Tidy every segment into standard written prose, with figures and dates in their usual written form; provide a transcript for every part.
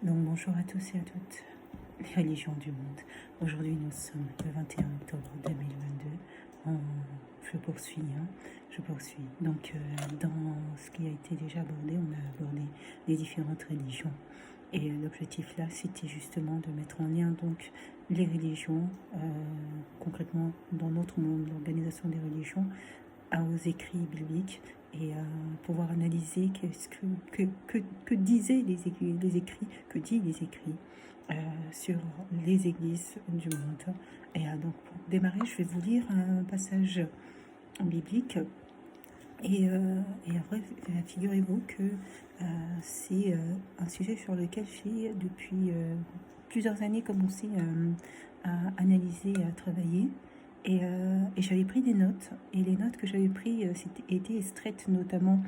Donc bonjour à tous et à toutes, les religions du monde. Aujourd'hui nous sommes le 21 octobre 2022. Je poursuis, je poursuis. Donc dans ce qui a été déjà abordé, on a abordé les différentes religions. Et l'objectif là, c'était justement de mettre en lien donc les religions, concrètement dans notre monde, l'organisation des religions, aux écrits bibliques et pouvoir analyser que disaient les écrits, que disent les écrits sur les églises du monde. Et donc pour démarrer, je vais vous lire un passage biblique. Et en vrai, figurez-vous que c'est un sujet sur lequel j'ai depuis plusieurs années commencé à analyser et à travailler. Et j'avais pris des notes, et les notes que j'avais prises étaient extraites notamment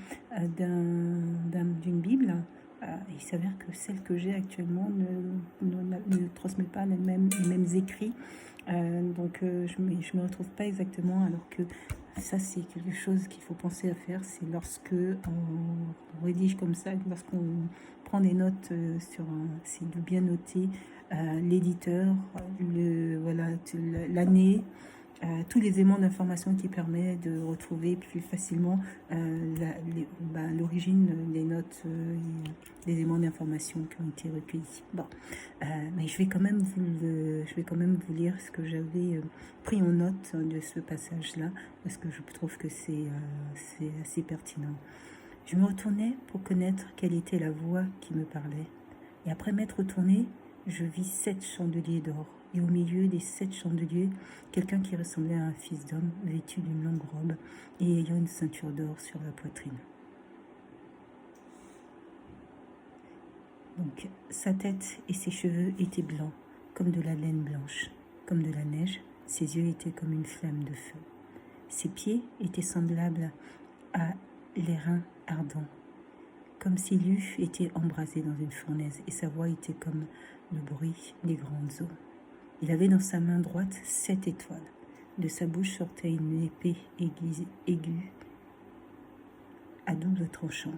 d'une Bible. Il s'avère que celle que j'ai actuellement ne transmet pas les mêmes écrits. Donc je me retrouve pas exactement, alors que ça c'est quelque chose qu'il faut penser à faire. C'est lorsque on rédige comme ça, lorsqu'on prend des notes c'est de bien noter l'éditeur, l'année, tous les éléments d'information qui permettent de retrouver plus facilement l'origine des notes, des éléments d'information qui ont été recueillis. Bon, mais je vais quand même vous lire ce que j'avais pris en note de ce passage-là, parce que je trouve que c'est assez pertinent. Je me retournais pour connaître quelle était la voix qui me parlait, et après m'être retournée, je vis 7 chandeliers d'or, et au milieu des 7 chandeliers, quelqu'un qui ressemblait à un fils d'homme, vêtu d'une longue robe et ayant une ceinture d'or sur la poitrine. Donc, sa tête et ses cheveux étaient blancs, comme de la laine blanche, comme de la neige. Ses yeux étaient comme une flamme de feu. Ses pieds étaient semblables à l'airain ardent, comme s'il eût été embrasé dans une fournaise, et sa voix était comme le bruit des grandes eaux. Il avait dans sa main droite 7 étoiles. De sa bouche sortait une épée aiguë, à double tranchant.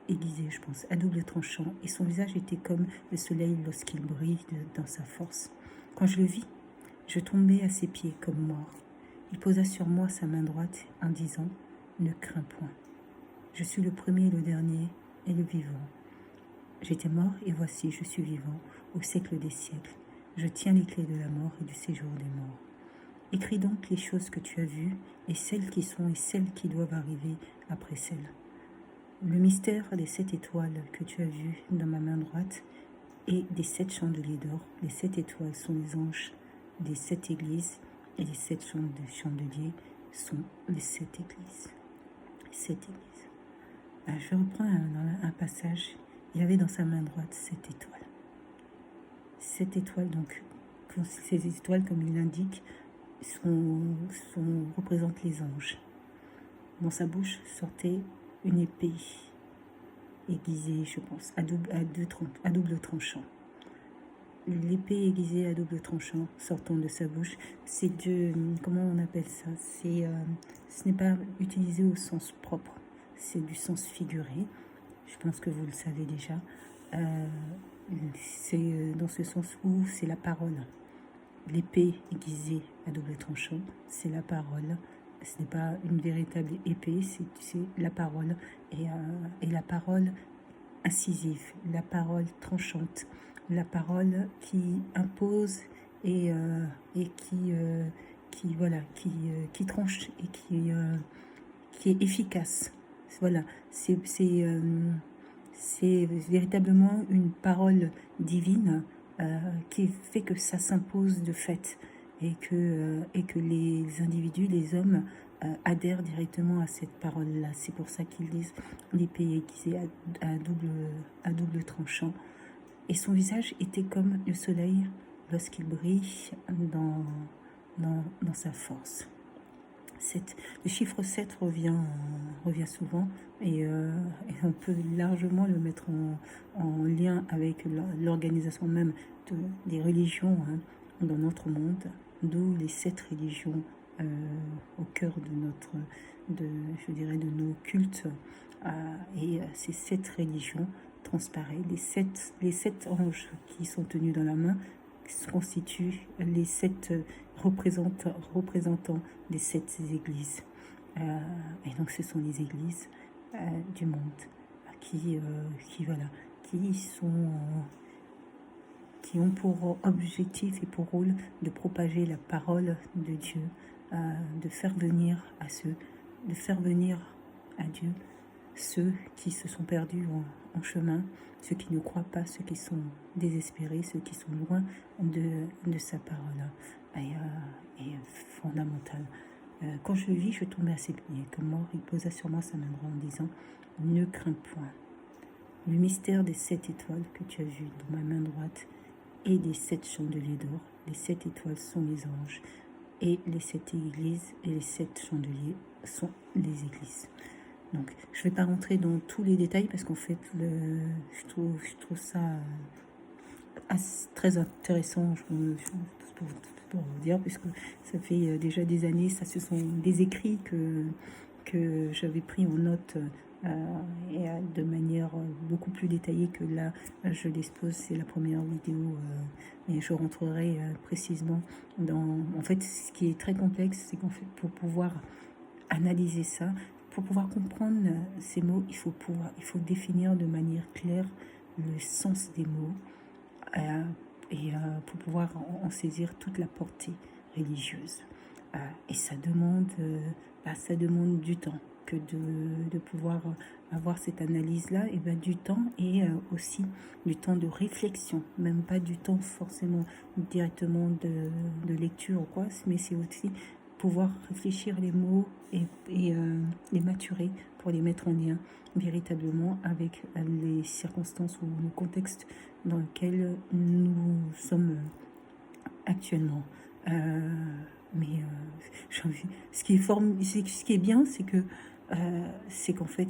Aiguisée, je pense, à double tranchant, et son visage était comme le soleil lorsqu'il brille dans sa force. Quand je le vis, je tombai à ses pieds comme mort. Il posa sur moi sa main droite en disant « Ne crains point. Je suis le premier, le dernier et le vivant. J'étais mort et voici, je suis vivant au siècle des siècles. Je tiens les clés de la mort et du séjour des morts. Écris donc les choses que tu as vues, et celles qui sont et celles qui doivent arriver après celles. Le mystère des 7 étoiles que tu as vues dans ma main droite et des 7 chandeliers d'or. Les 7 étoiles sont les anges des 7 églises, et les 7 chandeliers sont les 7 églises. 7 églises. Je reprends un passage. Il avait dans sa main droite 7 étoiles. 7 étoiles, donc, ces étoiles, comme il l'indique, représentent les anges. Dans sa bouche sortait une épée aiguisée, je pense, à double tranchant. L'épée aiguisée à double tranchant sortant de sa bouche, c'est comment on appelle ça, ce n'est pas utilisé au sens propre, c'est du sens figuré. Je pense que vous le savez déjà. C'est dans ce sens où c'est la parole. L'épée aiguisée à double tranchant, c'est la parole. Ce n'est pas une véritable épée, c'est la parole. Et la parole incisive, la parole tranchante, la parole qui impose et qui tranche et qui est efficace. Voilà, c'est véritablement une parole divine qui fait que ça s'impose de fait, et que les individus, les hommes, adhèrent directement à cette parole-là. C'est pour ça qu'ils disent l'épée aiguisée à double tranchant. Et son visage était comme le soleil lorsqu'il brille dans sa force. Le chiffre 7 revient souvent, et on peut largement le mettre en lien avec l'organisation même des religions dans notre monde, d'où les 7 religions au cœur de nos cultes. Et ces 7 religions transparaît. Les sept anges qui sont tenus dans la main constituent les 7 représentants des 7 églises. Et donc ce sont les églises du monde voilà, qui ont pour objectif et pour rôle de propager la parole de Dieu, de faire venir à Dieu ceux qui se sont perdus en chemin, ceux qui ne croient pas, ceux qui sont désespérés, ceux qui sont loin de sa parole. Et fondamental. Quand je le vis, je tombais à ses pieds. Comme mort, il posa sur moi sa main droite en disant « Ne crains point. Le mystère des 7 étoiles que tu as vu dans ma main droite et des 7 chandeliers d'or. Les 7 étoiles sont les anges et les 7 églises et les 7 chandeliers sont les églises. » Donc, je ne vais pas rentrer dans tous les détails parce qu'en fait, je trouve ça très intéressant pour vous dire, puisque ça fait déjà des années, ça ce sont des écrits que j'avais pris en note et de manière beaucoup plus détaillée que là je l'expose. C'est la première vidéo et je rentrerai précisément dans... En fait, ce qui est très complexe, c'est qu'en fait, pour pouvoir analyser ça, pour pouvoir comprendre ces mots, il faut définir de manière claire le sens des mots pour pouvoir en saisir toute la portée religieuse. Et ça demande du temps que de pouvoir avoir cette analyse-là, et du temps et aussi du temps de réflexion, même pas du temps forcément directement de lecture ou quoi, mais c'est aussi pouvoir réfléchir les mots et les maturer pour les mettre en lien véritablement avec les circonstances ou le contexte dans lequel nous sommes actuellement. Ce qui est bien, c'est qu'en fait,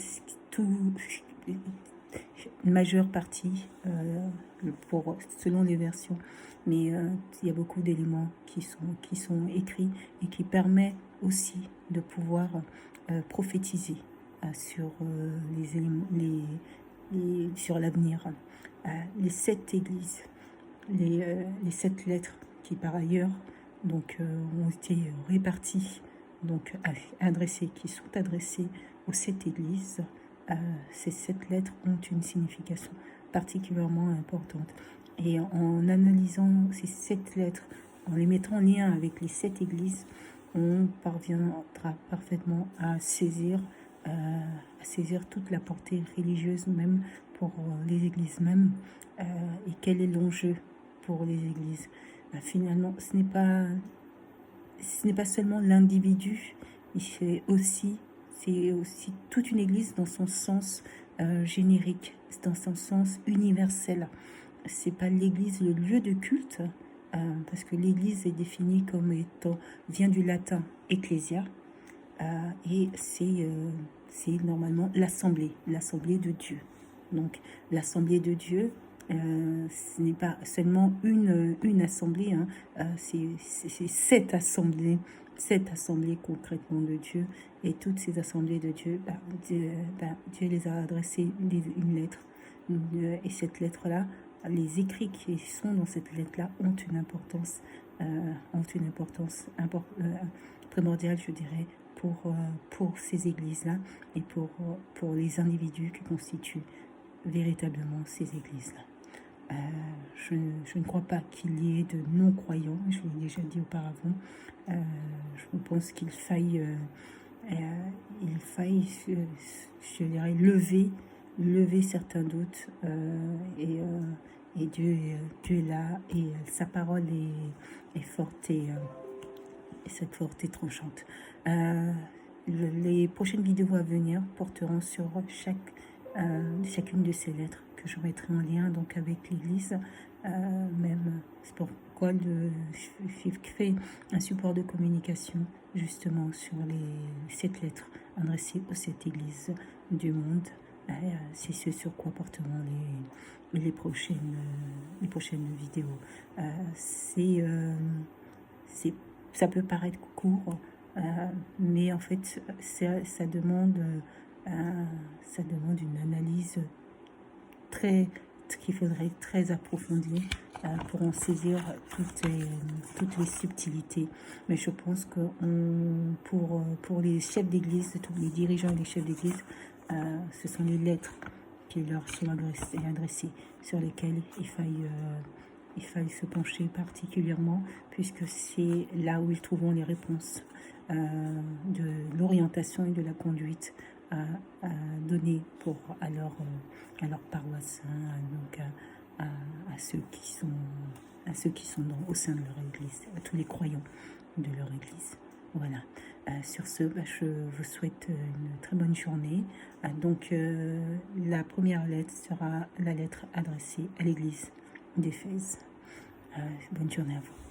une majeure partie, selon les versions, mais il y a beaucoup d'éléments qui sont écrits et qui permettent aussi de pouvoir prophétiser sur sur l'avenir. Les 7 églises, les 7 lettres qui par ailleurs ont été réparties, qui sont adressées aux 7 églises. Ces 7 lettres ont une signification particulièrement importante. Et en analysant ces 7 lettres, en les mettant en lien avec les 7 églises, on parviendra parfaitement à saisir toute la portée religieuse, même pour les églises même, et quel est l'enjeu pour les églises. Finalement, ce n'est pas seulement l'individu, c'est aussi toute une église dans son sens générique, dans son sens universel. C'est pas l'église le lieu de culte, parce que l'église est définie comme vient du latin ecclesia, et c'est normalement l'assemblée de Dieu. Donc l'assemblée de Dieu, ce n'est pas seulement une assemblée, c'est 7 assemblées concrètement de Dieu. Et toutes ces assemblées de Dieu, Dieu les a adressées une lettre. Et cette lettre-là, les écrits qui sont dans cette lettre-là ont une importance primordiale, je dirais, pour ces églises-là et pour les individus qui constituent véritablement ces églises-là. Je ne crois pas qu'il y ait de non-croyants, je l'ai déjà dit auparavant. Je pense qu'il faille, je dirais, lever certains doutes, et Dieu est là, et sa parole est forte, et cette forte et tranchante. Les prochaines vidéos à venir porteront sur chacune de ces lettres que je mettrai en lien donc avec l'église. Même c'est pourquoi j'ai fait un support de communication justement sur les 7 lettres adressées aux 7 églises du monde. C'est ce sur quoi porteront les prochaines vidéos. Ça peut paraître court, mais en fait ça demande une analyse qu'il faudrait très approfondir pour en saisir toutes les subtilités. Mais je pense que pour les chefs d'église, tous les dirigeants et les chefs d'église, ce sont les lettres qui leur sont adressées, sur lesquelles il faille se pencher particulièrement, puisque c'est là où ils trouveront les réponses de l'orientation et de la conduite à donner à leur paroisse, donc à ceux qui sont au sein de leur église, à tous les croyants de leur église. Voilà. Sur ce, je vous souhaite une très bonne journée. Donc, la première lettre sera la lettre adressée à l'église d'Éphèse. Bonne journée à vous.